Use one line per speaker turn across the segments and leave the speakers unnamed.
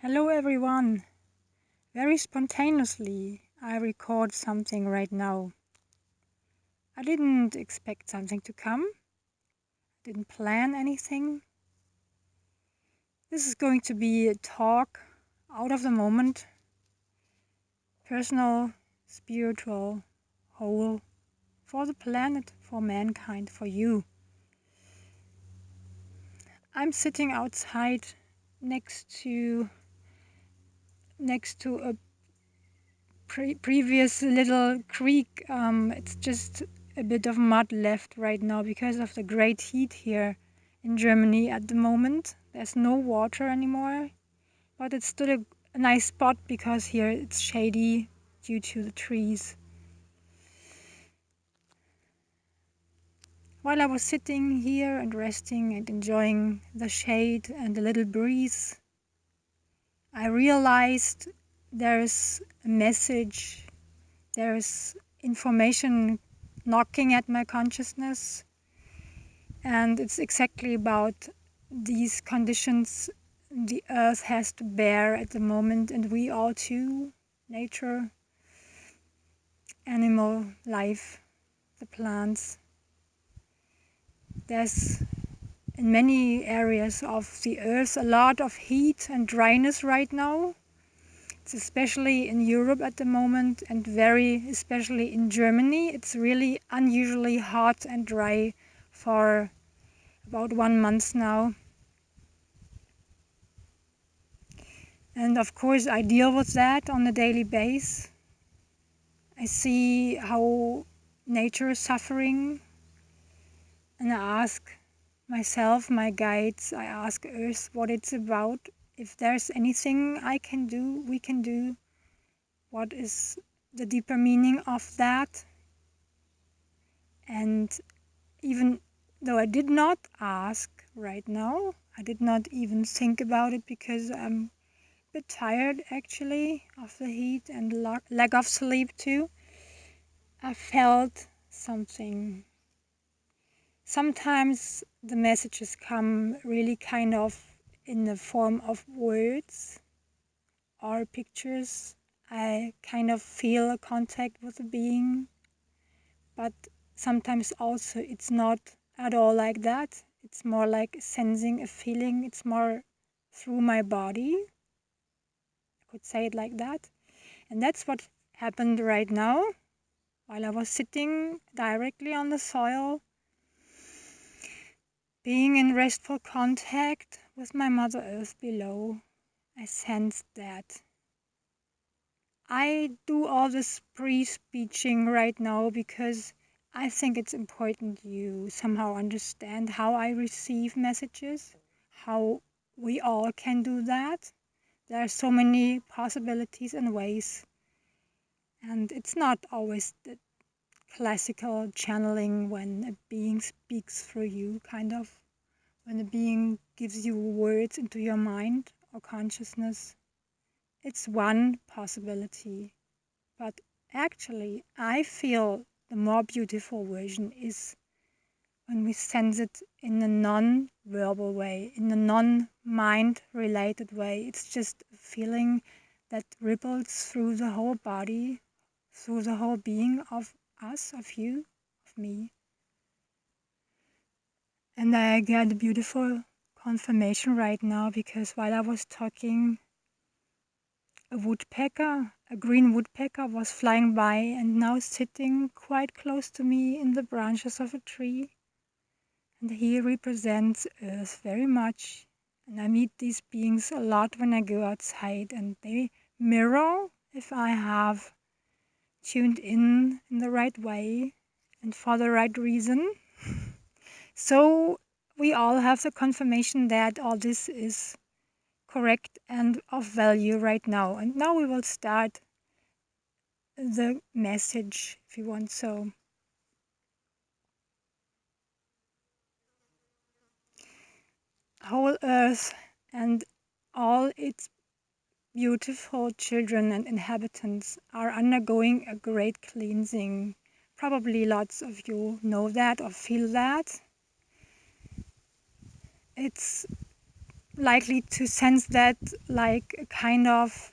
Hello everyone! Very spontaneously, I record something right now. I didn't expect something to come, didn't plan anything. This is going to be a talk out of the moment, personal, spiritual, whole, for the planet, for mankind, for you. I'm sitting outside next to a previous little creek. It's just a bit of mud left right now because of the great heat here in Germany at the moment. There's no water anymore, but it's still a nice spot because here it's shady due to the trees. While I was sitting here and resting and enjoying the shade and the little breeze, I realized there's a message, there's information knocking at my consciousness, and it's exactly about these conditions the earth has to bear at the moment, and we all too, nature, animal life, the plants. There's in many areas of the earth a lot of heat and dryness right now. It's especially in Europe at the moment, and very especially in Germany. It's really unusually hot and dry for about 1 month now. And of course I deal with that on a daily basis. I see how nature is suffering, and I ask myself, my guides, I ask Earth what it's about, if there's anything I can do, we can do, what is the deeper meaning of that. And even though I did not ask right now, I did not even think about it because I'm a bit tired actually of the heat and lack of sleep too. I felt something. Sometimes the messages come really kind of in the form of words or pictures. I kind of feel a contact with a being, but sometimes also it's not at all like that. It's more like sensing a feeling. It's more through my body. I could say it like that. And that's what happened right now while I was sitting directly on the soil, being in restful contact with my Mother Earth below. I sensed that. I do all this pre-speeching right now because I think it's important you somehow understand how I receive messages, how we all can do that. There are so many possibilities and ways, and it's not always the classical channeling when a being speaks through you, kind of, when a being gives you words into your mind or consciousness. It's one possibility. But actually, I feel the more beautiful version is when we sense it in a non-verbal way, in a non-mind related way. It's just a feeling that ripples through the whole body, through the whole being of us, of you, of me. And I get a beautiful confirmation right now because while I was talking, a green woodpecker was flying by and now sitting quite close to me in the branches of a tree. And he represents Earth very much. And I meet these beings a lot when I go outside, and they mirror if I have tuned in the right way and for the right reason. So we all have the confirmation that all this is correct and of value right now. And now we will start the message, if you want so. Whole Earth and all its beautiful children and inhabitants are undergoing a great cleansing. Probably lots of you know that or feel that. It's likely to sense that like a kind of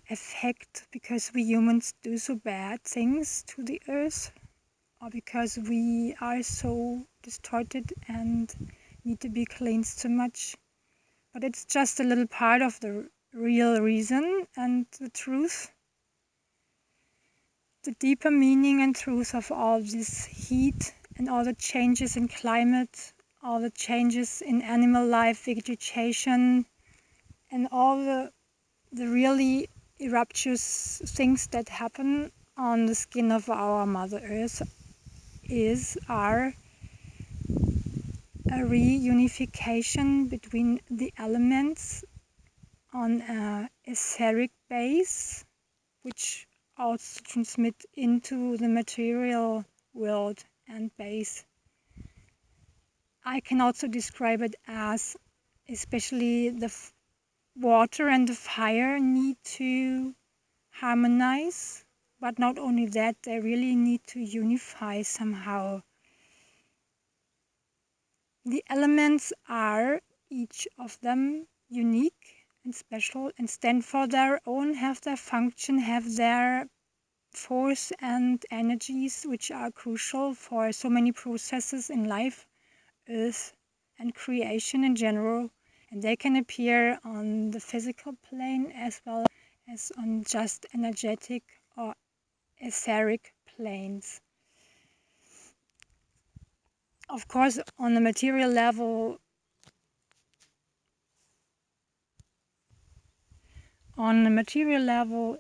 effect because we humans do so bad things to the earth, or because we are so distorted and need to be cleansed so much. But it's just a little part of the real reason and the truth. The deeper meaning and truth of all this heat and all the changes in climate, all the changes in animal life, vegetation, and all the really eruptuous things that happen on the skin of our Mother Earth are a reunification between the elements on an etheric base, which also transmit into the material world and base. I can also describe it as especially the water and the fire need to harmonize, but not only that, they really need to unify somehow. The elements are, each of them, unique and special and stand for their own, have their function, have their force and energies, which are crucial for so many processes in life, earth, and creation in general. And they can appear on the physical plane as well as on just energetic or etheric planes. Of course, on the material level,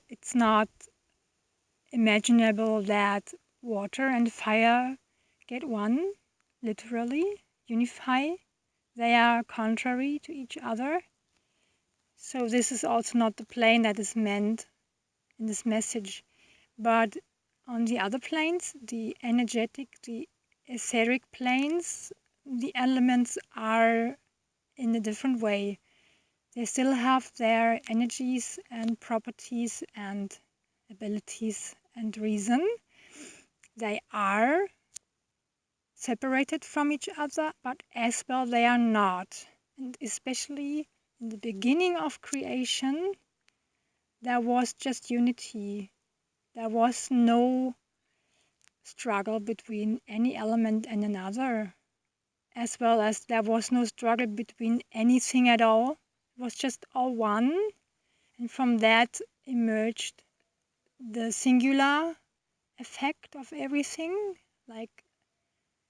it's not imaginable that water and fire get one, literally unify. They are contrary to each other. So this is also not the plane that is meant in this message. But on the other planes, the energetic, the etheric planes, the elements are in a different way. They still have their energies and properties and abilities and reason. They are separated from each other, but as well they are not. And especially in the beginning of creation, there was just unity. There was no struggle between any element and another, as well as there was no struggle between anything at all. It was just all one, and from that emerged the singular effect of everything, like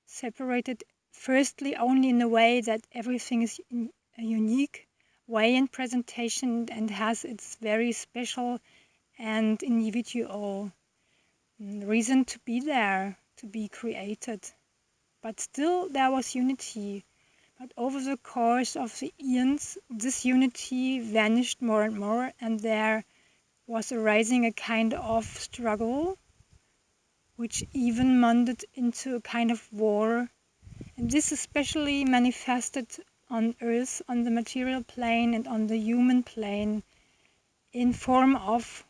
separated firstly only in a way that everything is in a unique way in presentation and has its very special and individual reason to be there, to be created. But still there was unity. But over the course of the eons, this unity vanished more and more, and there was arising a kind of struggle, which even mounted into a kind of war. And this especially manifested on Earth, on the material plane and on the human plane, in form of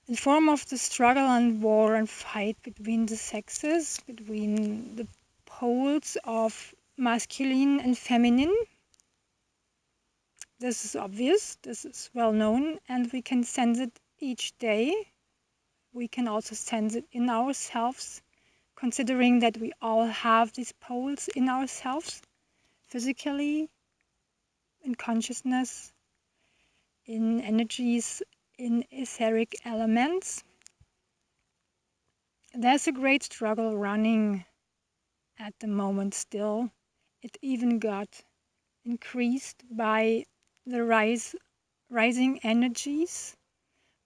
the struggle and war and fight between the sexes, between the poles of masculine and feminine. This is obvious, this is well known, and we can sense it each day. We can also sense it in ourselves, considering that we all have these poles in ourselves, physically, in consciousness, in energies, in etheric elements. There's a great struggle running at the moment still. It even got increased by the rising energies,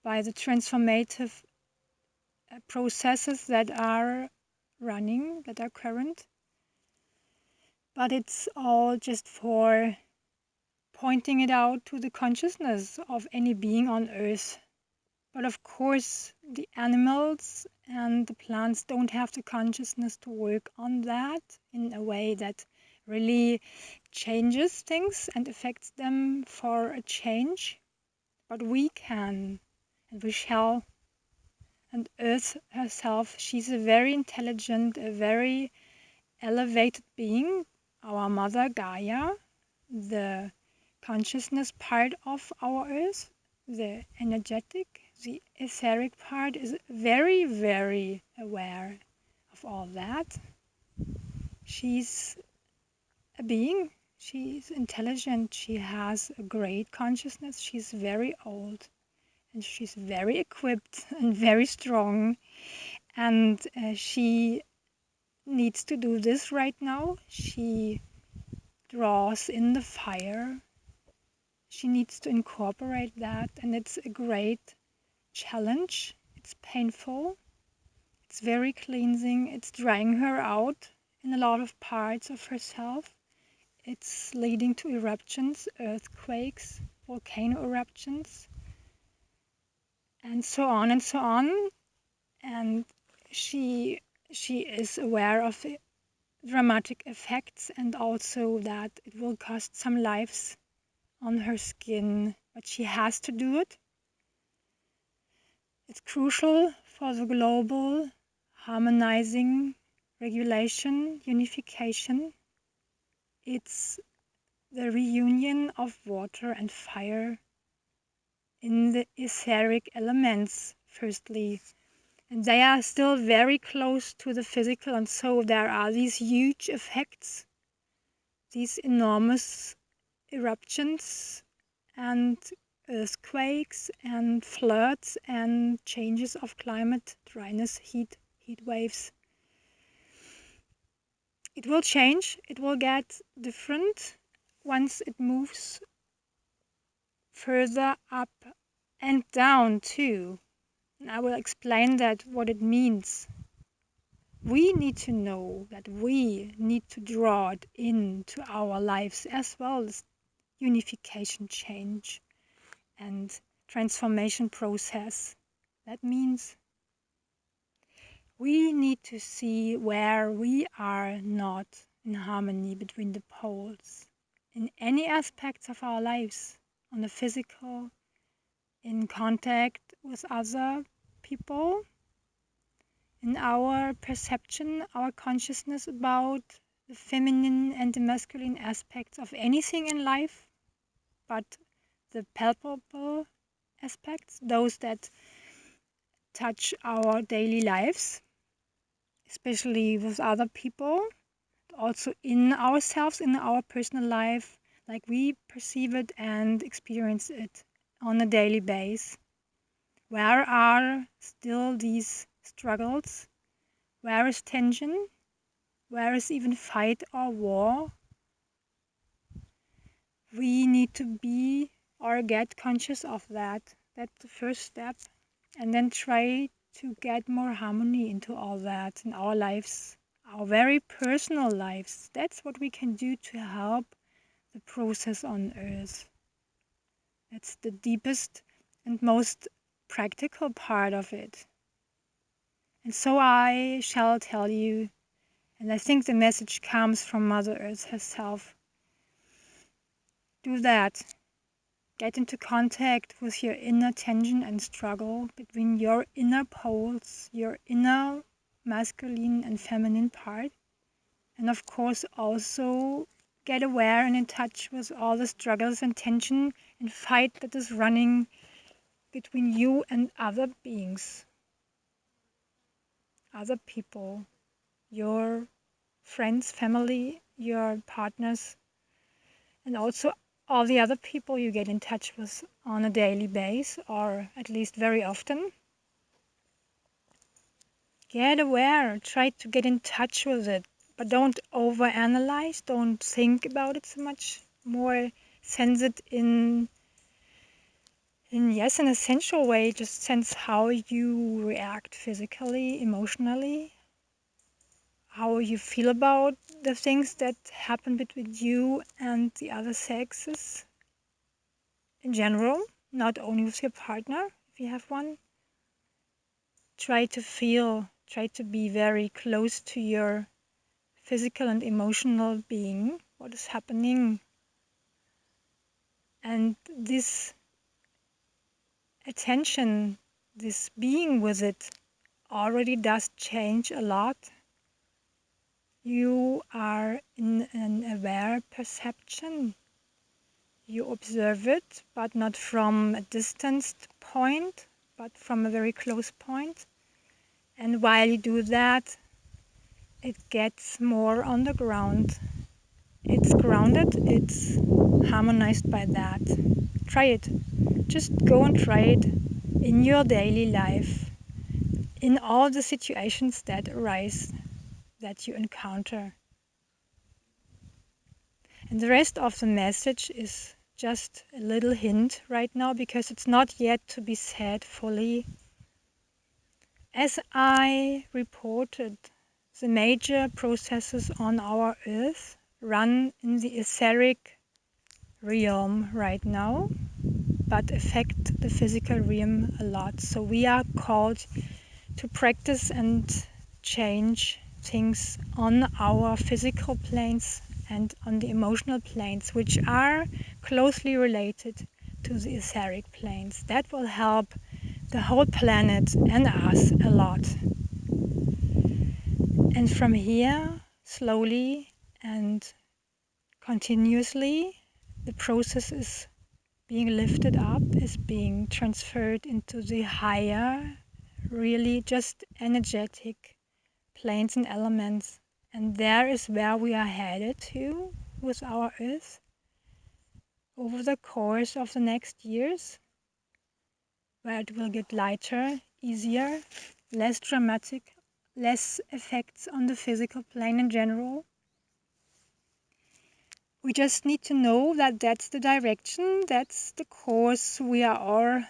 by the transformative processes that are running, that are current. But it's all just for pointing it out to the consciousness of any being on Earth. But of course, the animals and the plants don't have the consciousness to work on that in a way that really changes things and affects them for a change. But we can, and we shall. And Earth herself, she's a very intelligent, a very elevated being, our mother Gaia, the consciousness part of our earth, the energetic, the etheric part, is very, very aware of all that. She's a being, she's intelligent, she has a great consciousness, she's very old, and she's very equipped and very strong, and she needs to do this right now. She draws in the fire. She needs to incorporate that, and it's a great challenge. It's painful. It's very cleansing. It's drying her out in a lot of parts of herself. It's leading to eruptions, earthquakes, volcano eruptions, and so on and so on. And she is aware of the dramatic effects, and also that it will cost some lives on her skin, but she has to do it. It's crucial for the global harmonizing, regulation, unification. It's the reunion of water and fire in the etheric elements, firstly. And they are still very close to the physical, and so there are these huge effects, these enormous eruptions and earthquakes and floods and changes of climate, dryness, heat waves. It will change, it will get different once it moves further up and down too. And I will explain that, what it means. We need to know that we need to draw it into our lives as well as unification, change, and transformation process. That means we need to see where we are not in harmony between the poles in any aspects of our lives, on the physical, in contact with other people, in our perception, our consciousness about the feminine and the masculine aspects of anything in life, but the palpable aspects, those that touch our daily lives, especially with other people, also in ourselves, in our personal life, like we perceive it and experience it on a daily basis. Where are still these struggles? Where is tension? Where is even fight or war? We need to be or get conscious of that. That's the first step. And then try to get more harmony into all that in our lives, our very personal lives. That's what we can do to help the process on Earth. That's the deepest and most practical part of it. And so I shall tell you, and I think the message comes from Mother Earth herself. Do that. Get into contact with your inner tension and struggle between your inner poles, your inner masculine and feminine part. And of course also get aware and in touch with all the struggles and tension and fight that is running between you and other beings, other people, your friends, family, your partners, and also all the other people you get in touch with on a daily basis, or at least very often. Get aware, try to get in touch with it, but don't overanalyze, don't think about it so much. More sense it in yes, an essential way. Just sense how you react physically, emotionally, how you feel about the things that happen between you and the other sexes in general, not only with your partner, if you have one. Try to feel, try to be very close to your physical and emotional being, what is happening. And this attention, this being with it, already does change a lot. You are in an aware perception. You observe it, but not from a distanced point, but from a very close point. And while you do that, it gets more on the ground. It's grounded, it's harmonized by that. Try it. Just go and try it in your daily life, in all the situations that arise, that you encounter. And the rest of the message is just a little hint right now, because it's not yet to be said fully. As I reported, the major processes on our Earth run in the etheric realm right now, but affect the physical realm a lot. So we are called to practice and change things on our physical planes and on the emotional planes, which are closely related to the etheric planes. That will help the whole planet and us a lot. And from here, slowly and continuously, the process is being lifted up, is being transferred into the higher, really just energetic planes and elements. And there is where we are headed to with our Earth over the course of the next years, where it will get lighter, easier, less dramatic, less effects on the physical plane in general. We just need to know that that's the direction, that's the course we are all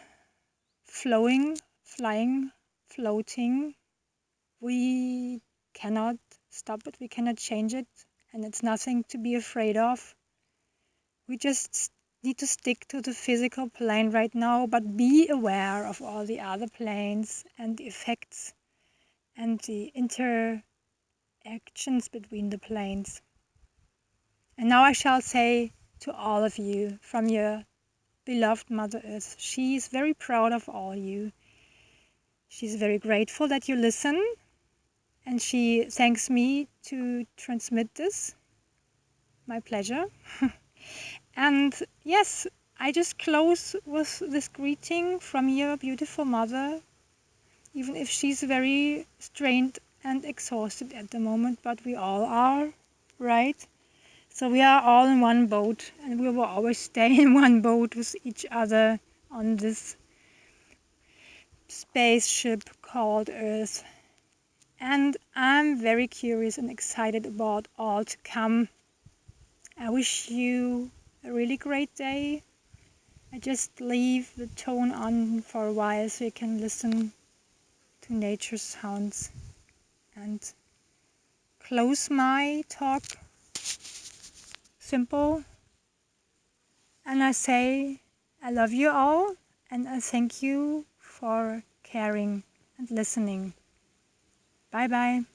flowing, flying, floating. We cannot stop it, we cannot change it, and it's nothing to be afraid of. We just need to stick to the physical plane right now, but be aware of all the other planes and the effects and the interactions between the planes. And now I shall say to all of you from your beloved Mother Earth, she is very proud of all you. She's very grateful that you listen, and she thanks me to transmit this. My pleasure. And yes, I just close with this greeting from your beautiful mother, even if she's very strained and exhausted at the moment, but we all are, right? So we are all in one boat, and we will always stay in one boat with each other on this spaceship called Earth. And I'm very curious and excited about all to come. I wish you a really great day. I just leave the tone on for a while so you can listen to nature's sounds, and close my talk simple. And I say I love you all, and I thank you for caring and listening. Bye bye.